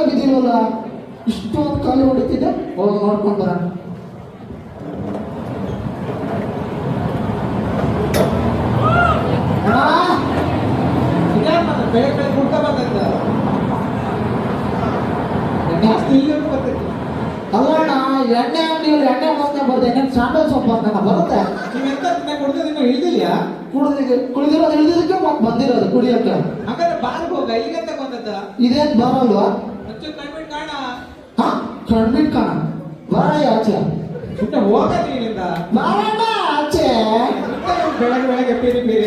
ಬಿದ್ದಿಲ್ವಲ್ಲ, ಇಷ್ಟೊಂದು ಕಾಲು ಹೊಡಿತಿದ್ದೆ. ಹೋಗಿ ನೋಡ್ಕೊಂಡು ಬರೋಣ. ಬೆಳಗ್ಗೆ ಬೆಳಗ್ಗೆ ಕುಡ್ತಾ ಬಂದ ಅಲ್ಲಣ್ಣ, ಎಣ್ಣೆ ಅಂಗಡಿಯಲ್ಲಿ ಎಣ್ಣೆ ಮೋಸನೆ ಬರ್ತದೆ, ಇನ್ನೇನು ಸ್ಯಾಂಡಲ್ ಸೊಪ್ಪು ಅಂತ ಬರುತ್ತೆ. ನೀವೆಂತ ಕುಡ್ದು ನೀವು ಇಳ್ದಿಲ್ಯಾ? ಕುಡಿದಿರೋದು ಇಳಿದಿದ್ದಕ್ಕೆ ಮತ್ತೆ ಬಂದಿರೋದು ಕುಡಿಯೋಕ್ಕೆ. ಹಾಗಾದ್ರೆ ಬಾರ್ಗೆ ಹೋಗ, ಇಲ್ಲಿಗಂತ ಬಂದದ. ಇದೇನ್ ಬರಲ್ವಾ? ಒಂಚೂರು ಕಣ್ಬಿಟ್ಟು ಕಾಣ. ಹಾ, ಕಣ್ಬಿಟ್ಟು ಕಾಣ. ಬರ ಆಚೆ. ಸುಮ್ಮನೆ ಹೋಗ ನೀನಿಂದ. ಬರೋಣ ಆಚೆ. ಬೆಳಗ್ಗೆ ಬೆಳಗ್ಗೆ ಪೀರಿ ಪೀರಿ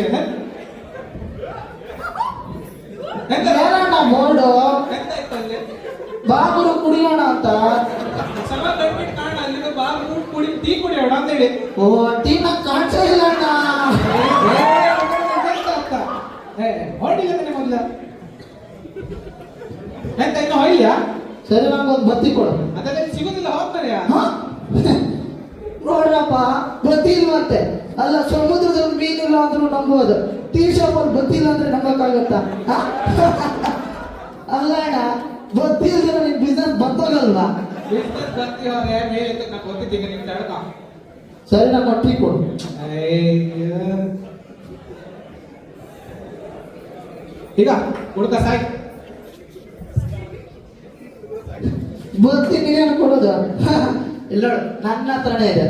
ಏನಣ್ಣ ಬೋರ್ಡು? ಎಂತಾಯ್ತು ಅಲ್ಲಿ? ಬಾಬುರು ಕುಡಿಯೋಣ ಅಂತ. ಸಮ ಕಣ್ಬಿಟ್ಟು ಕಾಣ, ಅಲ್ಲಿಂದ ಬಾಬು ಕುಡಿ ಟೀ ಕುಡಿಯೋಣ ಅಂತೇಳಿ. ಓ, ಟೀನ ಕಾಣಿಸೇ ಇಲ್ಲ ಅಣ್ಣ. ಹೊಡಿಲ್ಲ ಮೊದಲ ಎಂತ ಇನ್ನು ಹೊಯ್ಯ? ಸರಿ, ನಂಗೊಂದು ಬತ್ತಿ ಕೊಡು. ಅದೆಲ್ಲ ಸಿಗುದಿಲ್ಲ, ಹೋಗ್ತಾರ್ಯಾ? ನೋಡ್ರಪ್ಪ, ಬತ್ತಿ ಇಲ್ವಂತೆ. ಅಲ್ಲ, ಸಮುದ್ರದಲ್ಲಿ ಮೀನಿಲ್ಲ ಅಂದ್ರೂ ನಂಬೋದು, ಟೀ ಶಾಪಲ್ಲಿ ಬತ್ತಿ ಇಲ್ಲ ಅಂದ್ರೆ ನಂಬಕ್ಕಾಗತ್ತಾ? ಅಲ್ಲ ಅಣ್ಣ, ಬತ್ತಿ ಇಲ್ದಿರ ನಿನ್ ಬಿಸ್ನೆಸ್ ಬರ್ತೋಗಲ್ವಾ? ಬಿಸ್ನೆಸ್ ಬರ್ತಿ ಅವ್ರೆ ಮೇಲೆ ನಾ ಗೊತ್ತಿದ್ದೀನಿ ನಿಮ್ ತಡ್ಕ. ಸರಿ, ನಮ್ಮ ಟೀ ಕೊಡು. ಈಗ ಹುಡುಕ ಸಾಯ್. ಬತ್ತಿ ನೀನೇನು ಕೊಡೋದು? ಇಲ್ಲ, ನನ್ನ ಹತ್ರನೇ ಇದೆ.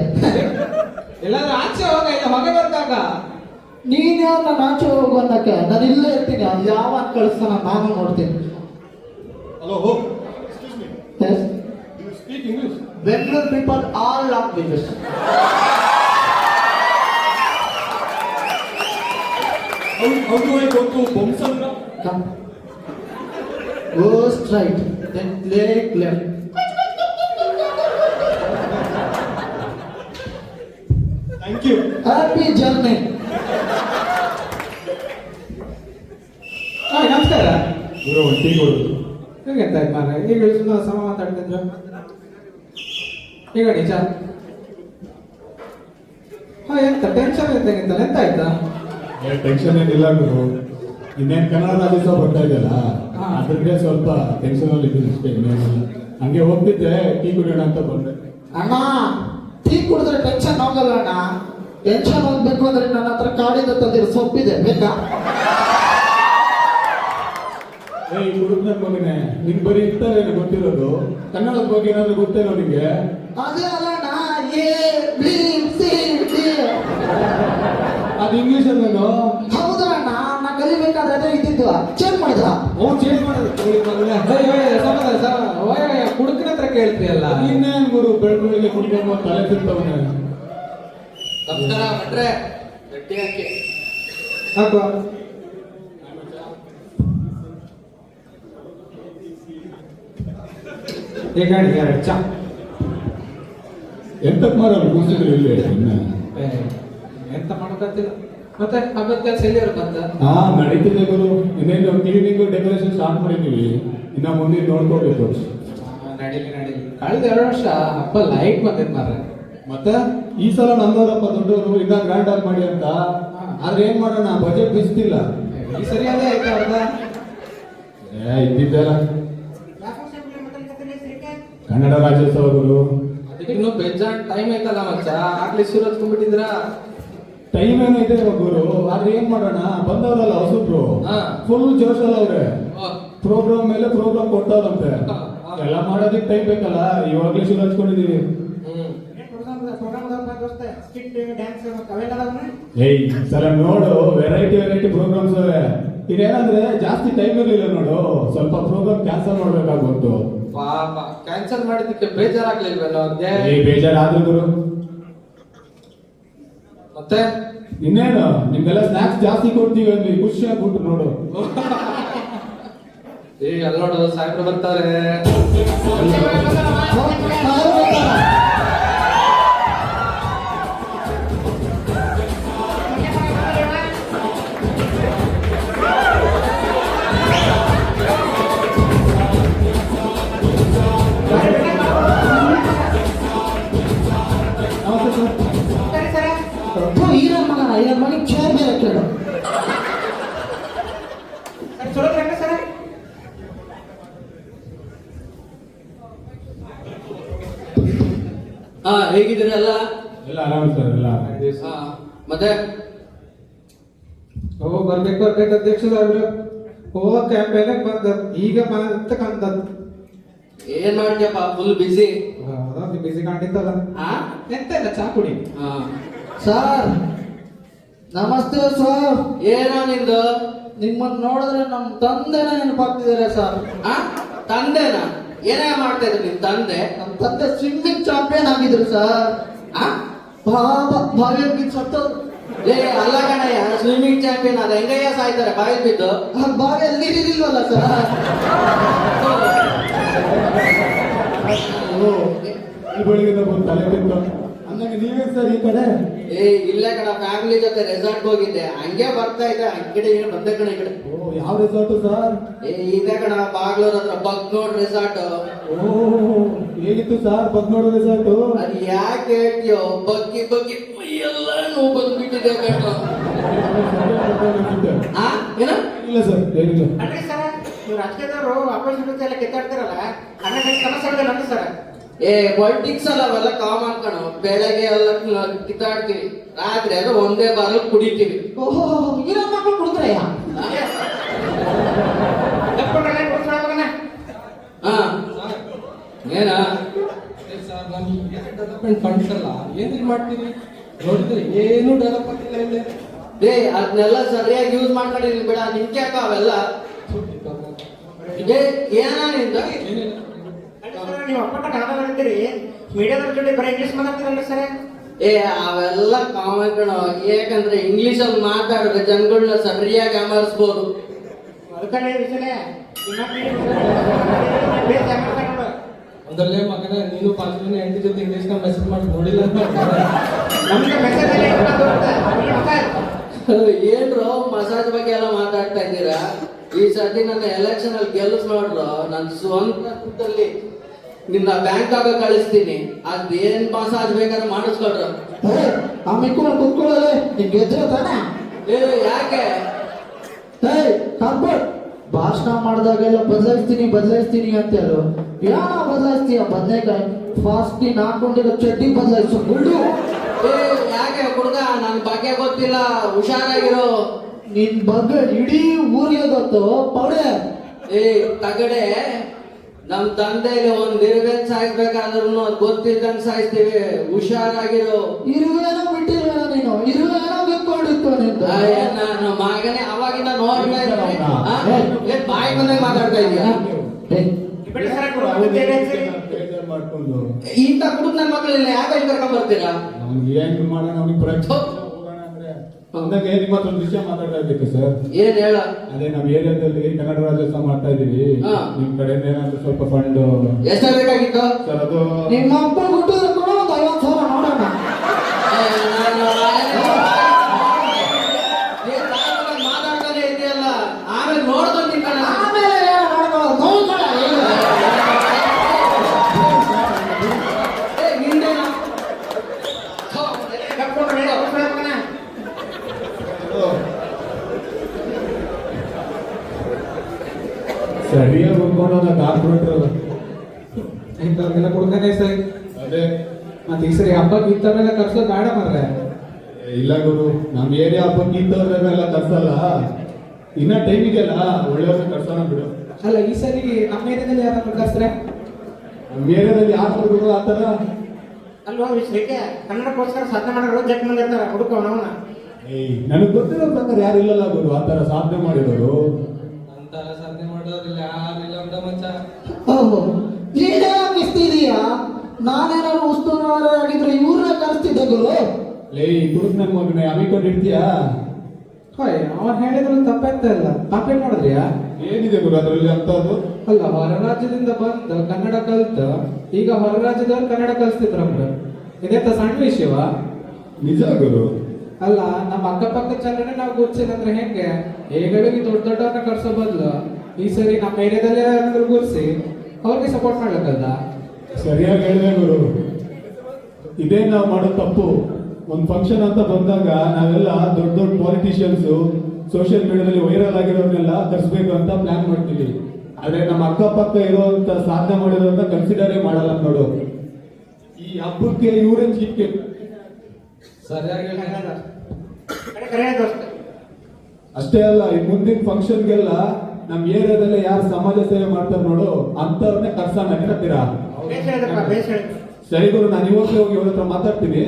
ಎಲ್ಲಾದ್ರೂ ಆಚೆ ಹೋಗ, ಇಲ್ಲ ಹೊಗೆ ಬರ್ತಾಗ. ನೀನ್ಯಾವ ನಾನು ಆಚೆ ಹೋಗು ಅನ್ನಕ್ಕೆ? ನಾನು ಇಲ್ಲೇ ಇರ್ತೀನಿ. ಅದು ಯಾವ ಕಳಿಸ್ತಾನ ನಾನು ನೋಡ್ತೀನಿ. Hello, Hope. Excuse me. Yes. Do you speak English? Bengal people all languages. How do I go to Bomsandra? Come. Go straight, then leg left. Thank you. Happy journey. ನಮಸ್ಕಾರ. Guru, one tea ಕೊಡು. ಹೇಗೆಂತ ಮಾರ ಈಗ ಸುಮ್ಮನೆ ಸಮ ಮಾತಾಡ್ತಿದ್ರು. ಈಗ ನಿಜ. ಎಂತ ಟೆನ್ಷನ್ ಇದ್ದಂಗಿತ್ತಲ್ಲ, ಎಂತ ಆಯ್ತಾ? ಟೆನ್ಷನ್ ಏನಿಲ್ಲ ಗುರು. ಇನ್ನೇನು ಕನ್ನಡ ರಾಜ್ಯೋತ್ಸವ ಬರ್ತಾ ಇದೆಯಲ್ಲ, ಅದ್ರಿಗೆ ಸ್ವಲ್ಪ ಟೆನ್ಷನ್ ಅಲ್ಲಿ ಇದ್ದೀನಿ ಅಷ್ಟೇ, ಇನ್ನೇನಿಲ್ಲ. ಹಂಗೆ ಹೋಗ್ತಿದ್ದೆ, ಟೀ ಕುಡಿಯೋಣ ಅಂತ ಬಂದೆ. ಅಣ್ಣ, ಟೀ ಕುಡಿದ್ರೆ ಟೆನ್ಷನ್ ಹೋಗಲ್ಲ ಅಣ್ಣ. ಟೆನ್ಷನ್ ಹೋಗ್ಬೇಕು ಅಂದ್ರೆ ನನ್ನ ಹತ್ರ ಕಾಡಿಂದ ತಂದಿರೋ ಸೊಪ್ಪಿದೆ, ಬೇಕಾ? ಏಯ್ ಹುಡುಗನ ಮಗನೇ, ನಿನ್ ಬರೀ ಇರ್ತಾರೆ ಗೊತ್ತಿರೋದು, ಕನ್ನಡದ ಬಗ್ಗೆ ಏನಾದ್ರು ಗೊತ್ತೇನೋ ನಿಂಗೆ? ಅದೇ ಅಲ್ಲ ಅಣ್ಣ, ಎ ಬಿ ಸಿ ಡಿ. ಅದು ಇಂಗ್ಲಿಷ್ ಅಲ್ಲೇನೋ? ಹೌದಾ ಅಣ್ಣ, ನಾ ಕಲಿಬೇಕಾದ್ರೆ ಅದೇ ಇದ್ದಿದ್ದು. ಚೇಂಜ್ ಮಾಡಿದ. ಚೇಂಜ್ ಮಾಡೋದು ಕುಡುಕನ ಹತ್ರ ಕೇಳ್ತೀಯಲ್ಲ. ಇನ್ನೇನ್ ಗುರು, ಬೆಳಗ್ಗೆ ಕುಡ್ಕೊಂಡು ತಲೆ ತಿಂತವನೆ. ನಮಸ್ಕಾರ ಭಟ್ರೆ, ಗಟ್ಟಿ ಹಾಕಿ ಹಾಕುವ. ಈಗ ಚಾ ಎಂತಕ್ ಮಾರಲ್ಲ ಕೂಸಿದ್ರು ಇಲ್ಲಿ ಎಂತ ಮಾಡೋಕ್ಕಾಗ್ತಿಲ್ಲ. ಮತ್ತೆ ಹಬ್ಬದ ಕೆಲಸ ಎಲ್ಲಿವರೆಗೆ ಬಂದ? ಹಾ, ನಡೀತಿದೆ ಗುರು. ಇನ್ನೇನು ಕ್ಲೀನಿಂಗ್ ಡೆಕೋರೇಷನ್ ಸ್ಟಾರ್ಟ್ ಮಾಡಿದೀವಿ, ಇನ್ನ ಮುಂದೆ ನೋಡ್ಕೋಬೇಕು. ನಡೀಲಿ ನಡೀಲಿ. ಕಳೆದ 2 ವರ್ಷ ಹಬ್ಬ ಲೈಟ್ ಬಂದಿದ್ ಮಾರ್ರೆ. ಮತ್ತೆ ಈ ಸಲ ನಮ್ಮವರಪ್ಪ ದೊಡ್ಡವರು ಇನ್ನ ಗ್ರ್ಯಾಂಡ್ ಆಗಿ ಮಾಡಿ ಅಂತ. ಆದ್ರೆ ಏನ್ ಮಾಡೋಣ, ಬಜೆಟ್ ಬಿಸ್ತಿಲ್ಲ. ಈ ಸರಿ ಅದೇ ಆಯ್ತು ಅವ್ರದ. ಇದ್ದಿದ್ದಲ್ಲ ಕನ್ನಡ ರಾಜ್ಯೋತ್ಸವ ಗುರು. ಅದಕ್ಕೆ ಇನ್ನೂ ಬೇಜಾನ್ ಟೈಮ್ ಐತಲ್ಲ ಮಚ್ಚ, ಆಗ್ಲಿ ಶುರು ಹಚ್ಕೊಂಡ್ಬಿಟ್ಟಿದ್ರ. ಟೈಮ್ ಏನೋ ಇದೆ ಗುರು, ಆದ್ರೆ ಏನ್ ಮಾಡೋಣ, ಬಂದವರಲ್ಲ ಹೊಸಬ್ರು, ಫುಲ್ ಜೋಶಲ್ಲ ಅವ್ರೆ. ಪ್ರೋಗ್ರಾಮ್ ಮೇಲೆ ಪ್ರೋಗ್ರಾಮ್ ಕೊಟ್ಟವ್ರಂತೆ, ಎಲ್ಲ ಮಾಡೋದಕ್ಕೆ ಟೈಮ್ ಬೇಕಲ್ಲ. ಇವಾಗ್ಲೇ ಶುರು ಹಚ್ಕೊಂಡಿದೀವಿ. ಏಯ್ ಸಲ ನೋಡು, ವೆರೈಟಿ ಪ್ರೋಗ್ರಾಮ್ಸ್ ಅವೆ. ಇದೇನಂದ್ರೆ ಜಾಸ್ತಿ ಟೈಮ್ ಇರಲಿಲ್ಲ ನೋಡು, ಸ್ವಲ್ಪ ಪ್ರೋಗ್ರಾಮ್ ಕ್ಯಾನ್ಸಲ್ ಮಾಡ್ಬೇಕಾಗ್ಬೋದು. ಪಾಪ ಕ್ಯಾನ್ಸಲ್ ಮಾಡಿದ್ದಕ್ಕೆ ಬೇಜಾರಾಗ್ಲಿಲ್ವಲ್ಲ ಅವ್ರಿಗೆ? ಬೇಜಾರಾದ್ರು ಗುರು. ಮತ್ತೆ ಇನ್ನೇನು, ನಿಮ್ಗೆಲ್ಲ ಸ್ನಾಕ್ಸ್ ಜಾಸ್ತಿ ಕೊಡ್ತೀವಿ ಅಂದ್ರೆ ಖುಷಿ ಆಗ್ಬಿಟ್ಟು ನೋಡು. ಅಲ್ಲಿ ನೋಡು, ಸಾಹೇಬ್ರು ಬರ್ತಾರೆ. ಮನೆಗೆ ಚೇರ್ ಬೇರೆ ಕೇಳು. ಹಾ ಹೇಗಿದ್ದೀರಲ್ಲ? ಎಲ್ಲ ಆರಾಮ ಸರ್, ಎಲ್ಲ ಹಾ ಮತ್ತೆ ಬರ್ಬೇಕು ಅಧ್ಯಕ್ಷ ಸಾಹೇಬ್ರು. ಕ್ಯಾಂಪೇನ್ ಬಂದ ಈಗ ಮತ್ತೆ ಕಂದದ್ದು. ಏನ್ ಮಾಡ್ತೀಯಪ್ಪ, ಫುಲ್ ಬಿಸಿ? ಬಿಸಿ ಕಾಣಿತ್ತಲ್ಲ. ಎಂತ ಇಲ್ಲ, ಚಾ ಕುಡಿ. ಹಾ ಸರ್ ನಮಸ್ತೆ ಸರ್. ಏನೋ ನಿಂದು? ನಿಮ್ಮನ್ನ ನೋಡಿದ್ರೆ ನಮ್ಮ ತಂದೆನ ನೆನಪಾಗ್ತಿದ್ದಾರೆ ಸರ್. ಆ ತಂದೆನ? ಏನೇ ಮಾಡ್ತಾ ಇದ್ರು ನಿಮ್ ತಂದೆ? ನಮ್ಮ ತಂದೆ ಸ್ವಿಮ್ಮಿಂಗ್ ಚಾಂಪಿಯನ್ ಆಗಿದ್ರು ಸರ್. ಆ ಬಾವಿಯಲ್ಲಿ ಬಿದ್ದು ಸತ್ತೋದ್ರು. ಲೇ ಅಲ್ಲ ಕಣಯ್ಯ, ಸ್ವಿಮ್ಮಿಂಗ್ ಚಾಂಪಿಯನ್ ಅದ ಹೆಂಗಯ್ಯ ಸಾಯ್ತಾರೆ ಬಾಯಲ್ಲಿ ಬಿದ್ದು? ಬಾವಿಯಲ್ಲಿ ನೀರಿಲ್ವಲ್ಲ ಸರ್. ಈ ಬೆಳಿಗ್ಗೆ ಬಂದು ತಲೆ ಬಿತ್ತು ಅಂದಂಗೆ ನೀವೇ ಸರ್ ಈ ಕಡೆ. ಇಲ್ಲೇ ಕಣ ಫ್ಯಾಮಿಲಿ ಜೊತೆ ರೆಸಾರ್ಟ್ ಹೋಗಿದ್ದೆ, ಹಂಗೆ ಬರ್ತಾ ಇದ್ದೆ. ಈ ಕಡೆ ಏನು ಬಂದೆ ಕಣ ಈ ಕಡೆ. ಯಾವ ರೆಸಾರ್ಟ್ ಸರ್? ಇದೆ ಕಣ, ಬಾಗ್ಲೂರ್ ಹತ್ರ ಬಗ್ನೋಡ್ ರೆಸಾರ್ಟ್. ಹೇಗಿತ್ತು ಸರ್ ಬಗ್ನೋಡು ರೆಸಾರ್ಟ್? ಅದ್ ಯಾಕೆ ಹೇಳ್ತೀಯೋ, ಬಗ್ಗಿ ಬಗ್ಗಿ ಎಲ್ಲ ನೋವು ಬಂದ್ಬಿಟ್ಟಿದೆ ಕಣ. ಆ ಏನ? ಇಲ್ಲ ಸರ್, ಏನಿಲ್ಲ. ಅಲ್ರಿ ಸರ್, ನೀವು ರಾಜಕೀಯದವರು ಅಪೋಸಿಟ್ ಎಲ್ಲ ಕಿತ್ತಾಡ್ತಿರಲ್ಲ, ಅನ್ನಕ್ಕೆ ಸಮಸ್ಯೆ ಇಲ್ಲ ಸರ್. ಪೊಲಿಟಿಕ್ಸ್ ಅಲ್ಲ ಅವೆಲ್ಲ ಕಾಮನ್ ಕಣ. ಬೆಳಗ್ಗೆ ಎಲ್ಲ ಕಿತ್ತಾಡ್ತೀವಿ, ರಾತ್ರಿ ಅದು ಒಂದೇ ಬಾರ ಕುಡಿತೀವಿ. ಓಹೋ, ಇರೋ ಮಕ್ಕಳು ಕುಡಿದ್ರಯ್ಯ. ಹಾ ಏನ ಡೆವಲಪ್ಮೆಂಟ್ ಫಂಡ್ಸ್ ಅಲ್ಲ, ಏನೇನ್ ಮಾಡ್ತೀವಿ ನೋಡಿದ್ರೆ ಏನು ಡೆವಲಪ್ ಆಗಿಲ್ಲ ಇಲ್ಲಿ. ಅದನ್ನೆಲ್ಲ ಸರಿಯಾಗಿ ಯೂಸ್ ಮಾಡ್ಕೊಂಡಿದ್ದೀನಿ ಬಿಡ. ನಿಮ್ಗೆ ಯಾಕ ಅವೆಲ್ಲ? ಏನ ನಿಂದ? ನೀವು ಅಪ್ಪಟ ಕನ್ನಡ ಹೇಳ್ತೀರಿ, ಮೀಡಿಯಾದವ್ರ ಜೊತೆ ಬರೀ ಇಂಗ್ಲಿಷ್ ಮಾತಾಡ್ತೀರಲ್ಲ ಸರ್. ಅವೆಲ್ಲ ಕಾಮನ್ ಕಣ. ಯಾಕಂದ್ರೆ ಇಂಗ್ಲಿಷ್ ಅಲ್ಲಿ ಮಾತಾಡಿದ್ರೆ ಜನಗಳನ್ನ ಸರಿಯಾಗಿ ಅಮರ್ಸ್ಬೋದು. ಅದಕ್ಕಲ್ಲೇ ವಿಷಯ ಅದರಲ್ಲೇ ಮಗನ ನೀನು ಪಾಲ್ಗೊಳ್ಳಿ ಹೆಂಡತಿ ಜೊತೆ ಇಂಗ್ಲಿಷ್ ನ ಮೆಸೇಜ್ ಮಾಡಿ ನೋಡಿಲ್ಲ ಅಂತ ನಮ್ಗೆ ಮೆಸೇಜ್ ಏನ್ರೋ ಮಸಾಜ್ ಬಗ್ಗೆ ಎಲ್ಲ ಮಾತಾಡ್ತಾ ಇದ್ದೀರಾ? ಈ ಸತಿ ನನ್ನ ಎಲೆಕ್ಷನ್ ಅಲ್ಲಿ ಗೆಲ್ಲಿಸ್ ನೋಡ್ರು, ನನ್ನ ಸ್ವಂತ ದುಡ್ಡಲ್ಲಿ ನಿನ್ನ ಬ್ಯಾಂಕ್ ಆಗ ಕಳಿಸ್ತೀನಿ. ಅದೇನ್ ಮಸಾಜ್ ಬೇಕಾದ್ರೆ ಮಾಡಿಸ್ಕೊಡ್ರು. ಆ ಮಿಕ್ಕೊಂಡು ಕುತ್ಕೊಳ್ಳೋದೆ ನಿಮ್ಗೆ ಎದ್ರೆ ತಾನೆ? ಯಾಕೆ? ಕಾಂಪೌಂಡ್ ಭಾಷಣ ಮಾಡಿದಾಗೆಲ್ಲ ಬದಲಾಯಿಸ್ತೀನಿ ಅಂತ ಹೇಳು. ಯಾರ ಬದಲಾಯಿಸ್ತೀಯ? ಬದನೆಕಾಯಿ ಫಾಸ್ಟ್ ಹಾಕೊಂಡಿರೋ ಚಡ್ಡಿ ಬದಲಾಯಿಸೋ ಗುಳ್ಳು. ಯಾಕೆ ಹುಡುಗ, ನನ್ ಬಗ್ಗೆ ಗೊತ್ತಿಲ್ಲ, ಹುಷಾರಾಗಿರೋ. ನಿನ್ ಬಗ್ಗೆ ಇಡೀ ಊರಿಗೆ ಗೊತ್ತು ಪೌಡೆ. ತಗಡೆ, ನಮ್ ತಂದೆಯಲ್ಲಿ ಒಂದ್ ಇರುವೆನ್ ಸಾಯಿಸ್ಬೇಕಾದ್ರೂ ಅದ್ ಗೊತ್ತಿದ್ದಂಗ್ ಸಾಯಿಸ್ತೀವಿ. ಹುಷಾರಾಗಿರೋ. ಇರುವೇನೋ ಬಿಟ್ಟಿರುವೇನೋ ನೀನು, ಇರುವೇನೋ ಬಿಟ್ಕೊಂಡಿತ್ತು ನಿಂದು. ನಾನು ಮಗನೇ ಅವಾಗಿಂದ ನೋಡ್ತಾ ಇದ್ದೀನಿ. ಬಾಯಿ ಬಂದಾಗ ಮಾತಾಡ್ತಾ ಇದೀಯ. ಮಾಡ್ಕೊಂಡು ಇಂಥ ಕುಡುಕ್ ನನ್ನ ಮಕ್ಕಳನ್ನ ಯಾಕೆ ಕರ್ಕೊಂಡ್ ಬರ್ತೀರಾ? ಅವ್ನಿಗೆ ಏನ್ ಮಾಡೋಣ, ಅವ್ನಿಗೆ ಪರೀಕ್ಷೆ ಹೋಗೋಣ ಅಂದ್ರೆ ಅಂದಾಗ ನಿಮ್ಮ ಹತ್ರ ಒಂದು ವಿಷಯ ಮಾತಾಡ್ತಾ ಇರ್ಬೇಕು ಸರ್. ಏನ್ ಹೇಳ? ಅದೇ ನಮ್ಮ ಏರಿಯಾದಲ್ಲಿ ಕನ್ನಡ ರಾಜ್ಯೋತ್ಸವ ಮಾಡ್ತಾ ಇದೀವಿ. ನಿಮ್ ಕಡೆಯಿಂದ ಏನಾದ್ರು ಸ್ವಲ್ಪ ಫಂಡ್ ಎಷ್ಟ ಬೇಕಾಗಿತ್ತು ಸರ್? ಅದು ನಿಮ್ಮ ಅಪ್ಪ ಹುಟ್ಟಿದ್ರೆ ಕೂಡ ಒಂದು 50,000 ನೋಡೋಣ. ಮಾತಾಡ್ತಾನೆ ಇದೆಯಲ್ಲ, ಆಮೇಲೆ ನೋಡ್ಕೊಂತೀನಿ ಕಣ. ಆಮೇಲೆ ನೋಡ್ಕೊಳ್ಳೋದು ನೋಡ್ಕೊಳ್ಳ. ಹಿಂದೇನಾ? ಸರಿಯಾಗಿ ಹೋಗ್ಕೊಂಡು ಕಾರ್ಪೊರೇಟರ್ ಇಂಥವ್ರಿಗೆಲ್ಲ ಕೊಡ್ತಾನೆ ಸರ್. ಅದೇ ಮತ್ತೆ ಈ ಸರಿ ಹಬ್ಬಕ್ಕೆ ಇಂಥವೆಲ್ಲ ಕರ್ಸೋದು ಬೇಡ ಮಾರ್ರೆ. ಇಲ್ಲ ಗುರು, ನಮ್ ಏರಿಯಾ ಹಬ್ಬಕ್ಕೆ ಇಂಥವ್ರೆಲ್ಲ ಕರ್ಸಲ್ಲ. ಇನ್ನ ಟೈಮ್ ಇದೆಯಲ್ಲ, ಒಳ್ಳೆಯವ್ರನ್ನ ಕರ್ಸೋಣ ಬಿಡು. ಅಲ್ಲ, ಈ ಸರಿ ನಮ್ಮ ಏರಿಯಾದಲ್ಲಿ ಯಾರಾದ್ರೂ ಕರ್ಸ್ರೆ? ನಮ್ಮ ಏರಿಯಾದಲ್ಲಿ ಯಾರು ಗುರು ಆತರ? ಅಲ್ವಾ ವಿಷಯಕ್ಕೆ ಕನ್ನಡಕ್ಕೋಸ್ಕರ ಸಾಧನೆ ಮಾಡೋರು ಜಗ್ ಮಂದಿ ಇರ್ತಾರೆ, ಹುಡುಕವನವನ. ನನಗೆ ಗೊತ್ತಿರೋ ಪ್ರಕಾರ ಯಾರು ಇಲ್ಲಲ್ಲ ಗುರು ಆತರ ಸಾಧನೆ ಮಾಡಿರೋರು. ಅಂತಾರ ಸಾಧನೆ ಮಾಡೋರಿಲ್ಲ, ಯಾರಿಲ್ಲ ಅಂತ ಮಚ್ಚ. ಓಹೋ, ನೀನೇ ಅನ್ನಿಸ್ತಿದೀಯಾ? ನಾನೇನಾದ್ರು ಉಸ್ತುವಾರಿ ಆಗಿದ್ರೆ ಇವ್ರನ್ನ ಕಳಿಸ್ತಿದ್ದೆ ಗುರು. ಲೇ ಗುರುಕ್ ನನ್ ಮಗನೇ ಅಮಿಕೊಂಡಿರ್ತೀಯಾ? ಹಾಯ್, ಅವನ್ ಹೇಳಿದ್ರು ತಪ್ಪಂತ ಇಲ್ಲ. ಕಂಪ್ಲೇಂಟ್ ಮಾಡಿದ್ರಿಯಾ? ಏನಿದೆ ಗುರು ಅದ್ರಲ್ಲಿ ಅಂತದ್ದು? ಅಲ್ಲ, ಹೊರ ರಾಜ್ಯದಿಂದ ಬಂದು ಕನ್ನಡ ಕಲ್ತ ಈಗ ಹೊರ ರಾಜ್ಯದವ್ರು ಕನ್ನಡ ಕಲಿಸ್ತಿದ್ರಮ್ರ. ಇದೆಂತ ಸಣ್ಣ ವಿಷಯವಾ? ನಿಜ ಗುರು. ಅಲ್ಲ, ನಮ್ಮ ಅಕ್ಕಪಕ್ಕ ಜನರೇ ನಾವು ಗುರ್ಸಿದಂದ್ರೆ ಹೆಂಗೆ? ಹೇಗಳಿಗೆ ದೊಡ್ಡ ದೊಡ್ಡವ್ರನ್ನ ಕರ್ಸೋ ಬದಲು ಈ ಸರಿ ನಮ್ಮ ಏರಿಯಾದಲ್ಲಿ ಯಾರಾದ್ರೂ ಗುರ್ಸಿ ಅವ್ರಿಗೆ ಸಪೋರ್ಟ್ ಮಾಡ್ಬೇಕಲ್ಲ. ಸರಿಯಾಗಿ ಹೇಳಿದೆ ಗುರು. ಇದೇ ನಾವು ಮಾಡೋ ತಪ್ಪು. ಒಂದು ಫಂಕ್ಷನ್ ಅಂತ ಬಂದಾಗ ನಾವೆಲ್ಲ ದೊಡ್ಡ ದೊಡ್ಡ ಪಾಲಿಟಿಷಿಯನ್ಸ್ ಸೋಷಿಯಲ್ ಮೀಡಿಯಾದಲ್ಲಿ ವೈರಲ್ ಆಗಿರೋರ್ನೆಲ್ಲ ಕರ್ಸ್ಬೇಕು ಅಂತ ಪ್ಲಾನ್ ಮಾಡ್ತೀವಿ. ಆದ್ರೆ ನಮ್ಮ ಅಕ್ಕಪಕ್ಕ ಇರುವಂತ ಸಾಧನೆ ಮಾಡಿರೋದನ್ನ ಕನ್ಸಿಡರೇ ಮಾಡಲ್ಲ ನೋಡು. ಈ ಹಬ್ಬಕ್ಕೆ ಇವ್ರೇನ್ ಗಿಫ್ಟ್ ಸರಿಯಾಗಿ ಹೇಳಿದೆ. ಕರೆ ದೋಸ್ತ. ಅಷ್ಟೇ ಅಲ್ಲ ಈ ಮುಂದಿನ ಫಂಕ್ಷನ್ಗೆಲ್ಲ ನಮ್ ಏರಿಯಾದಲ್ಲೇ ಯಾರು ಸಮಾಜ ಸೇವೆ ಮಾಡ್ತಾರೆ ನೋಡು ಅಂತವ್ರನ್ನೇ ಕರ್ಸೋಣ ಹೇಳ್ತೀರಾ? ಬೇಸ್ ಹೇಳಿದ್ರಪ್ಪ, ಬೇಸ್ ಹೇಳಿದ್ರು. ಸರಿ ಗುರು, ನಾನು ಇವಾಗಲೇ ಹೋಗಿ ಇವ್ರ ಹತ್ರ ಮಾತಾಡ್ತೀನಿ.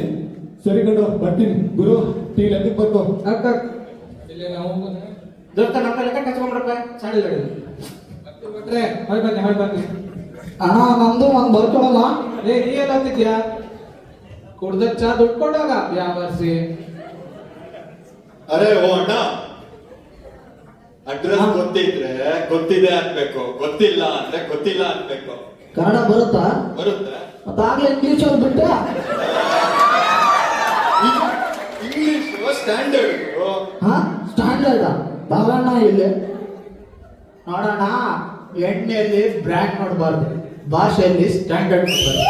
ಸರಿ ಗಂಡು ಬರ್ತೀನಿ ಗುರು, ಟೀ ಎದಕ್ಕೆ ಬರ್ಕೋ. ಅಕ್ಕ ಇಲ್ಲಿ ನಾವು ದೋಸ್ತ ನಮ್ಮ ಲೆಕ್ಕ ಕಚ್ಕೊಂಡ್ರಪ್ಪ. ಚಾಡಿ ಹೇಳಿದ್ರು. ಮತ್ತೆ ಬಿಟ್ರೆ ಹೊಯ್ ಬನ್ನಿ. ಅಣ್ಣ ನಮ್ದು ಒಂದ್ ಬರ್ಕೊಳಲ್ಲ. ನೀ ಎಲ್ಲ ಹೋಗ್ತಿದ್ಯಾ? ಕುಡ್ದ ಚಾ ದುಡ್ಡು ಕೊಡೋಗ ಯಾವ ಬರ್ಸಿ. ಅರೆ ಓ ಅಣ್ಣ, ಅಡ್ರೆಸ್ ಗೊತ್ತಿದ್ರೆ ಗೊತ್ತಿದೆ ಅನ್ಬೇಕು, ಗೊತ್ತಿಲ್ಲ ಅಂದ್ರೆ ಗೊತ್ತಿಲ್ಲ ಅನ್ಬೇಕು. ಕನ್ನಡ ಬರುತ್ತಾ? ಬರುತ್ತೆ. ಮತ್ತಾಗ್ಲೇ ಇಂಗ್ಲಿಷ್ ಅಲ್ಲಿ ಬಿಟ್ಟೆ. English standard. ಹಾ ಸ್ಟ್ಯಾಂಡರ್ಡ್ ಬಾಲಣ್ಣ ಇಲ್ಲಿ ನೋಡೋಣ. ಎಣ್ಣೆಯಲ್ಲಿ ಬ್ರ್ಯಾಂಡ್ ನೋಡಬಾರ್ದು, ಭಾಷೆಯಲ್ಲಿ ಸ್ಟ್ಯಾಂಡರ್ಡ್ ನೋಡಬಾರ್ದು.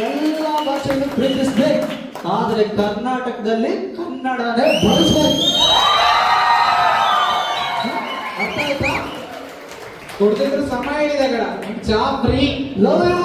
ಎಲ್ಲ ಭಾಷೆಯನ್ನು ಪ್ರೀತಿಸ್ಬೇಕು, ಆದ್ರೆ ಕರ್ನಾಟಕದಲ್ಲಿ ಕನ್ನಡನೇ ಬಳಸ್ಬೇಕು. ಅರ್ಥ ಆಯ್ತಾ? ಕುಡ್ದಿದ್ರೆ ಸಮಯ ಇದೆ ಕಡ ಚಾ ಫ್ರೀ. Love you